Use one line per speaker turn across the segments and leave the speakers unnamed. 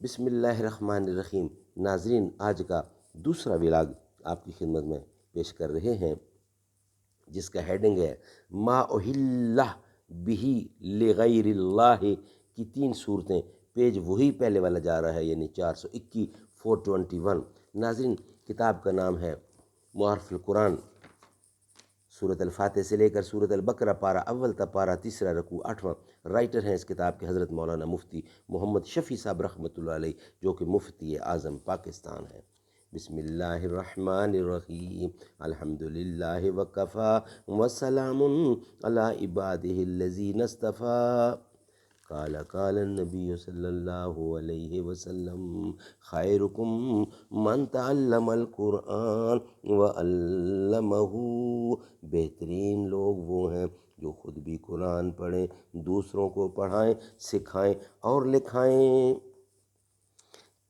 بسم اللہ الرحمن الرحیم۔ ناظرین، آج کا دوسرا ولاگ آپ کی خدمت میں پیش کر رہے ہیں، جس کا ہیڈنگ ہے ما اہل بہ لغیر اللہ کی 3 صورتیں۔ پیج وہی پہلے والا جا رہا ہے، یعنی 421 421۔ ناظرین، کتاب کا نام ہے معارف القرآن، سورۃ الفاتحہ سے لے کر سورۃ البقرہ، پارہ اول تا پارہ تیسرا، رکوع 8واں۔ رائٹر ہیں اس کتاب کے حضرت مولانا مفتی محمد شفیع صاحب رحمۃ اللہ علیہ، جو کہ مفتی اعظم پاکستان ہے۔ بسم اللہ الرحمن الرحیم۔ الحمدللہ وکفی وسلام علی عبادہ الذین اصطفی۔ قال النبی صلی اللہ علیہ وسلم خیرکم من تعلم القرآن وعلمہ۔ بہترین لوگ وہ ہیں جو خود بھی قرآن پڑھیں، دوسروں کو پڑھائیں، سکھائیں اور لکھائیں۔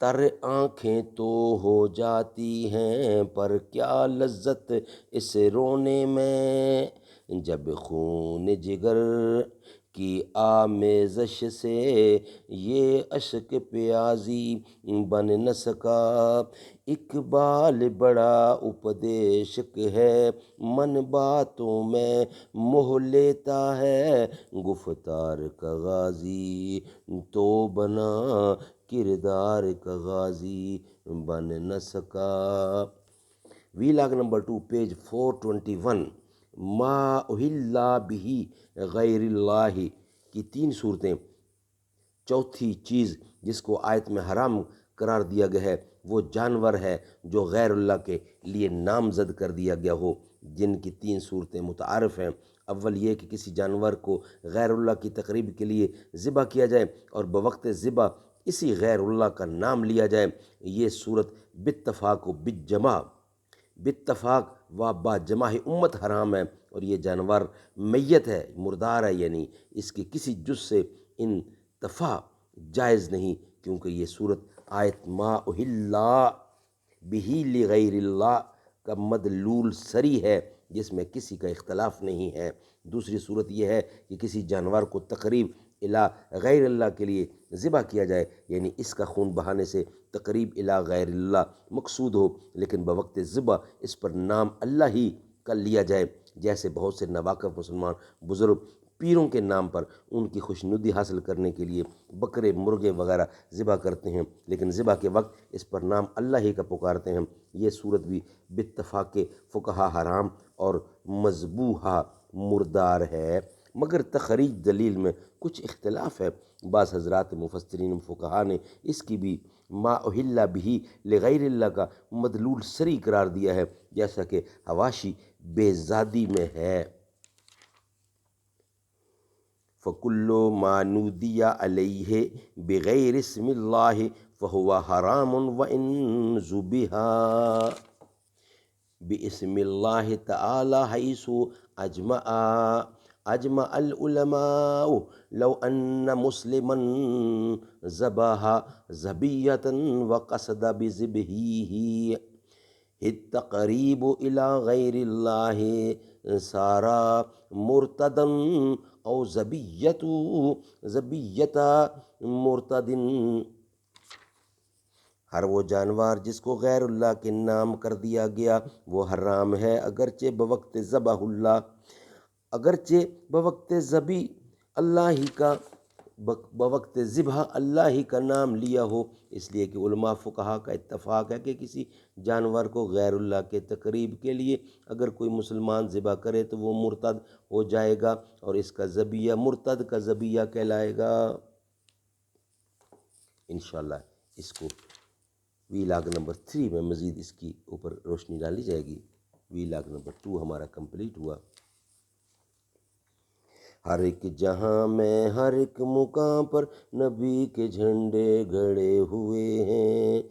تر آنکھیں تو ہو جاتی ہیں پر کیا لذت اس رونے میں، جب خون جگر کی آمیزش سے یہ اشک پیازی بن نہ سکا۔ اقبال بڑا اپدیشک ہے، من باتوں میں موہ لیتا ہے، گفتار کا غازی تو بنا کردار کا غازی بن نہ سکا۔ Vlog number 2، page 421۔ ما اہل بہ غیر اللہ کی 3 صورتیں۔ چوتھی چیز جس کو آیت میں حرام قرار دیا گیا ہے وہ جانور ہے جو غیر اللہ کے لیے نامزد کر دیا گیا ہو، جن کی 3 صورتیں متعارف ہیں۔ اول یہ کہ کسی جانور کو غیر اللہ کی تقریب کے لیے ذبح کیا جائے اور بوقت ذبح اسی غیر اللہ کا نام لیا جائے۔ یہ صورت باتفاق و باتفاق و با جماع امت حرام ہے، اور یہ جانور میت ہے، مردار ہے، یعنی اس کی کسی جز سے انتفاع جائز نہیں، کیونکہ یہ صورت آیت ما اہل بہ لغیر اللہ کا مدلول سری ہے، جس میں کسی کا اختلاف نہیں ہے۔ دوسری صورت یہ ہے کہ کسی جانور کو تقریب الی غیر اللہ کے لیے ذبح کیا جائے، یعنی اس کا خون بہانے سے تقریب الی غیر اللہ مقصود ہو، لیکن بوقت ذبح اس پر نام اللہ ہی کا لیا جائے، جیسے بہت سے ناواقف مسلمان بزرگ پیروں کے نام پر ان کی خوشنودی حاصل کرنے کے لیے بکرے، مرغے وغیرہ ذبح کرتے ہیں، لیکن ذبح کے وقت اس پر نام اللہ ہی کا پکارتے ہیں۔ یہ صورت بھی باتفاق فقہا حرام اور مذبوحہ مردار ہے، مگر تخریج دلیل میں کچھ اختلاف ہے۔ بعض حضرات مفسرین فقہا نے اس کی بھی ما اہل بہ لغیر اللہ کا مدلول سری قرار دیا ہے، جیسا کہ حواشی بیزادی میں ہے۔ فَكُلُّ مَا نُودِیَ عَلَیْهِ بِغَیْرِ اسْمِ اللَّهِ فَهُوَ حَرَامٌ وَإِن ذُبِحَ بِاسْمِ اللَّهِ تَعَالَى حَیْثُ أجمع العلماء لو أن مسلما ذبح ذبیحة وقصد بذبحه التقریب إلى غیر اللہ صار مرتدا أو ذبیحة مرتد۔ ہر وہ جانور جس کو غیر اللہ کے نام کر دیا گیا وہ حرام ہے، اگرچہ بوقت ذبح اللہ ہی کا نام لیا ہو، اس لیے کہ علماء فقہا کا اتفاق ہے کہ کسی جانور کو غیر اللہ کے تقریب کے لیے اگر کوئی مسلمان ذبح کرے تو وہ مرتد ہو جائے گا، اور اس کا ذبیحہ مرتد کا ذبیحہ کہلائے گا۔ انشاءاللہ اس کو ویلاگ نمبر 3 میں مزید اس کی اوپر روشنی ڈالی جائے گی۔ ویلاگ نمبر 2 ہمارا کمپلیٹ ہوا۔ ہر ایک جہاں میں ہر ایک مقام پر نبی کے جھنڈے گڑے ہوئے ہیں،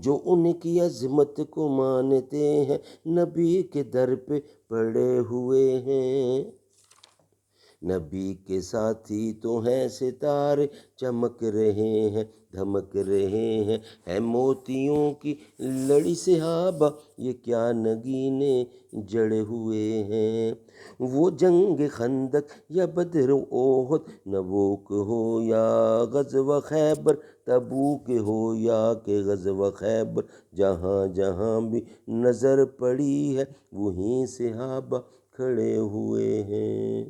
جو ان کی عظمت کو مانتے ہیں نبی کے در پہ پڑے ہوئے ہیں۔ نبی کے ساتھی تو ہیں ستارے چمک رہے ہیں دھمک رہے ہیں، ہے موتیوں کی لڑی صحابہ یہ کیا نگینے جڑے ہوئے ہیں۔ وہ جنگ خندق یا بدر و احد، نبوک ہو یا غزوہ خیبر، تبوک ہو یا کہ غزوہ خیبر، جہاں جہاں بھی نظر پڑی ہے وہیں صحابہ کھڑے ہوئے ہیں۔